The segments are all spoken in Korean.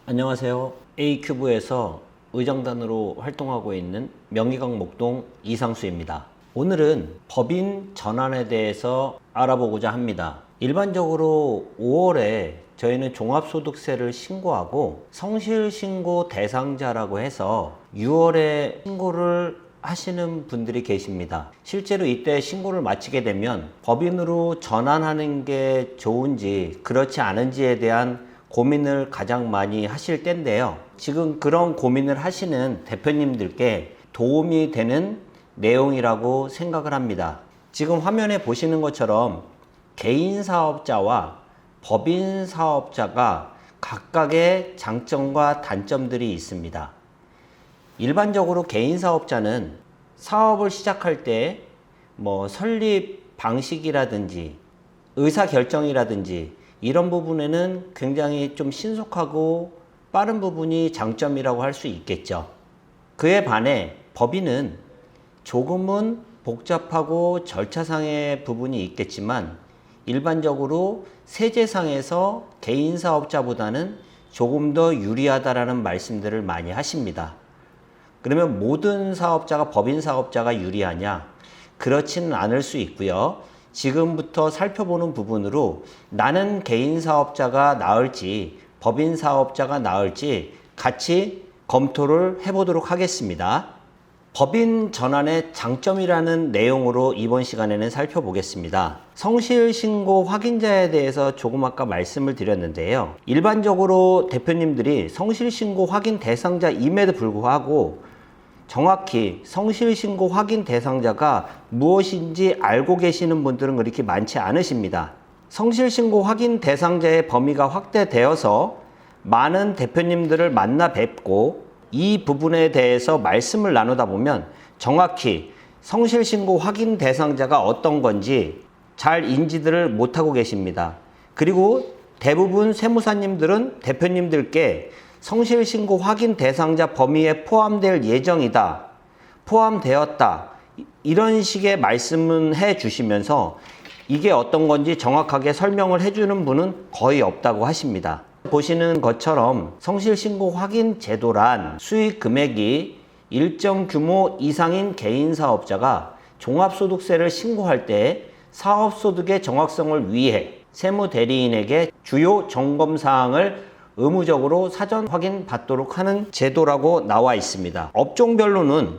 안녕하세요. A큐브에서 의정단으로 활동하고 있는 명의강 목동 이상수입니다. 오늘은 법인 전환에 대해서 알아보고자 합니다. 일반적으로 5월에 저희는 종합소득세를 신고하고 성실신고 대상자라고 해서 6월에 신고를 하시는 분들이 계십니다. 실제로 이때 신고를 마치게 되면 법인으로 전환하는 게 좋은지 그렇지 않은지에 대한 고민을 가장 많이 하실 때인데요. 지금 그런 고민을 하시는 대표님들께 도움이 되는 내용이라고 생각을 합니다. 지금 화면에 보시는 것처럼 개인 사업자와 법인 사업자가 각각의 장점과 단점들이 있습니다. 일반적으로 개인 사업자는 사업을 시작할 때 설립 방식이라든지 의사결정이라든지 이런 부분에는 굉장히 좀 신속하고 빠른 부분이 장점이라고 할 수 있겠죠. 그에 반해 법인은 조금은 복잡하고 절차상의 부분이 있겠지만 일반적으로 세제상에서 개인 사업자보다는 조금 더 유리하다라는 말씀들을 많이 하십니다. 그러면 모든 사업자가 법인 사업자가 유리하냐? 그렇지는 않을 수 있고요. 지금부터 살펴보는 부분으로 나는 개인 사업자가 나을지 법인 사업자가 나을지 같이 검토를 해보도록 하겠습니다. 법인 전환의 장점이라는 내용으로 이번 시간에는 살펴보겠습니다. 성실신고 확인자에 대해서 조금 아까 말씀을 드렸는데요. 일반적으로 대표님들이 성실신고 확인 대상자임에도 불구하고 정확히 성실신고 확인 대상자가 무엇인지 알고 계시는 분들은 그렇게 많지 않으십니다. 성실신고 확인 대상자의 범위가 확대되어서 많은 대표님들을 만나 뵙고 이 부분에 대해서 말씀을 나누다 보면 정확히 성실신고 확인 대상자가 어떤 건지 잘 인지들을 못하고 계십니다. 그리고 대부분 세무사님들은 대표님들께 성실신고 확인 대상자 범위에 포함될 예정이다, 포함되었다, 이런 식의 말씀은 해 주시면서 이게 어떤 건지 정확하게 설명을 해주는 분은 거의 없다고 하십니다. 보시는 것처럼 성실신고 확인 제도란 수익 금액이 일정 규모 이상인 개인 사업자가 종합소득세를 신고할 때 사업소득의 정확성을 위해 세무대리인에게 주요 점검사항을 의무적으로 사전 확인 받도록 하는 제도라고 나와 있습니다. 업종별로는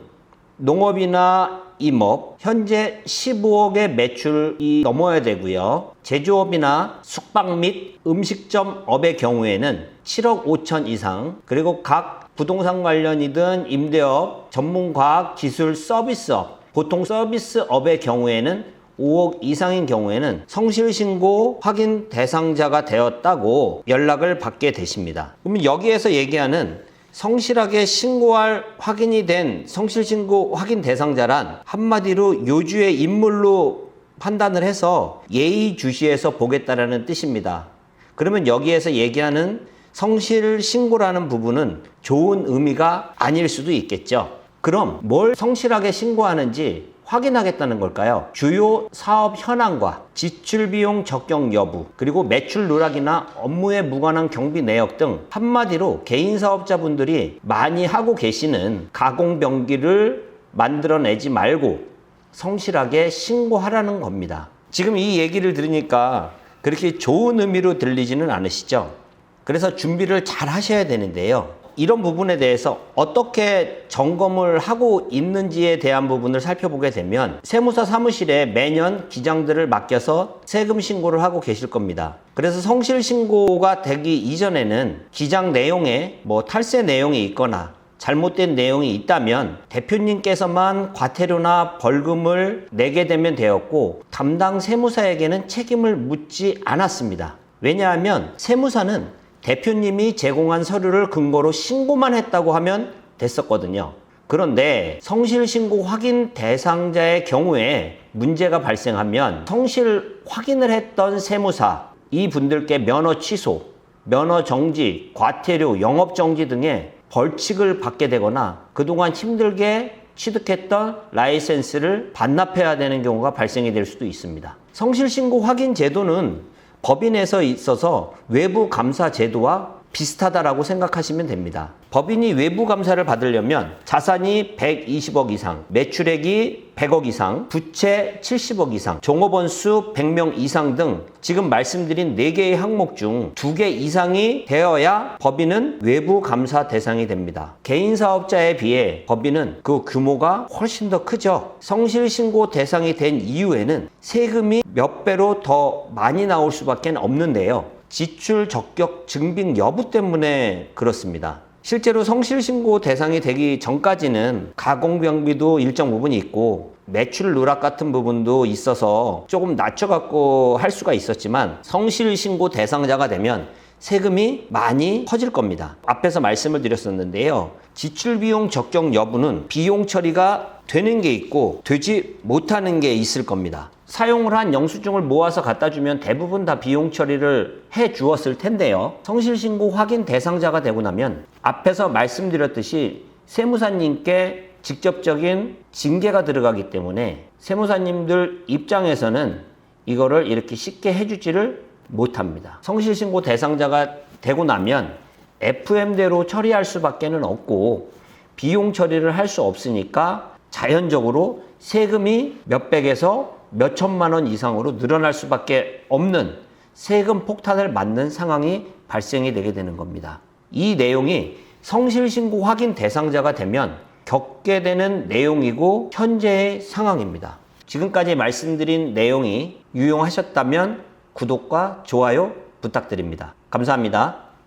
농업이나 임업, 현재 15억의 매출이 넘어야 되고요. 제조업이나 숙박 및 음식점업의 경우에는 7억 5천 이상, 그리고 각 부동산 관련이든 임대업, 전문과학, 기술, 서비스업, 보통 서비스업의 경우에는 5억 이상인 경우에는 성실신고 확인 대상자가 되었다고 연락을 받게 되십니다. 그러면 여기에서 얘기하는 성실하게 신고할 확인이 된 성실신고 확인 대상자란 한마디로 요주의 인물로 판단을 해서 예의주시해서 보겠다라는 뜻입니다. 그러면 여기에서 얘기하는 성실신고라는 부분은 좋은 의미가 아닐 수도 있겠죠. 그럼 뭘 성실하게 신고하는지 확인하겠다는 걸까요? 주요 사업 현황과 지출비용 적격 여부, 그리고 매출 누락이나 업무에 무관한 경비 내역 등 한마디로 개인 사업자분들이 많이 하고 계시는 가공병기를 만들어내지 말고 성실하게 신고하라는 겁니다. 지금 이 얘기를 들으니까 그렇게 좋은 의미로 들리지는 않으시죠? 그래서 준비를 잘 하셔야 되는데요. 이런 부분에 대해서 어떻게 점검을 하고 있는지에 대한 부분을 살펴보게 되면 세무사 사무실에 매년 기장들을 맡겨서 세금 신고를 하고 계실 겁니다. 그래서 성실 신고가 되기 이전에는 기장 내용에 탈세 내용이 있거나 잘못된 내용이 있다면 대표님께서만 과태료나 벌금을 내게 되면 되었고 담당 세무사에게는 책임을 묻지 않았습니다. 왜냐하면 세무사는 대표님이 제공한 서류를 근거로 신고만 했다고 하면 됐었거든요. 그런데 성실신고 확인 대상자의 경우에 문제가 발생하면 성실 확인을 했던 세무사, 이 분들께 면허 취소, 면허 정지, 과태료, 영업 정지 등의 벌칙을 받게 되거나 그동안 힘들게 취득했던 라이센스를 반납해야 되는 경우가 발생이 될 수도 있습니다. 성실신고 확인 제도는 법인에서 있어서 외부 감사 제도와 비슷하다라고 생각하시면 됩니다. 법인이 외부 감사를 받으려면 자산이 120억 이상, 매출액이 100억 이상, 부채 70억 이상, 종업원 수 100명 이상 등 지금 말씀드린 4개의 항목 중 2개 이상이 되어야 법인은 외부 감사 대상이 됩니다. 개인 사업자에 비해 법인은 그 규모가 훨씬 더 크죠. 성실신고 대상이 된 이후에는 세금이 몇 배로 더 많이 나올 수밖에 없는데요. 지출 적격 증빙 여부 때문에 그렇습니다. 실제로 성실신고 대상이 되기 전까지는 가공병비도 일정 부분이 있고 매출 누락 같은 부분도 있어서 조금 낮춰갖고 할 수가 있었지만 성실신고 대상자가 되면 세금이 많이 커질 겁니다. 앞에서 말씀을 드렸었는데요. 지출비용 적격 여부는 비용 처리가 되는 게 있고 되지 못하는 게 있을 겁니다. 사용을 한 영수증을 모아서 갖다 주면 대부분 다 비용 처리를 해 주었을 텐데요. 성실신고 확인 대상자가 되고 나면 앞에서 말씀드렸듯이 세무사님께 직접적인 징계가 들어가기 때문에 세무사님들 입장에서는 이거를 이렇게 쉽게 해주지를 못합니다. 성실신고 대상자가 되고 나면 FM대로 처리할 수밖에 없고 비용 처리를 할 수 없으니까 자연적으로 세금이 몇백에서 몇천만 원 이상으로 늘어날 수밖에 없는 세금 폭탄을 맞는 상황이 발생이 되게 되는 겁니다. 이 내용이 성실신고 확인 대상자가 되면 겪게 되는 내용이고 현재의 상황입니다. 지금까지 말씀드린 내용이 유용하셨다면 구독과 좋아요 부탁드립니다. 감사합니다.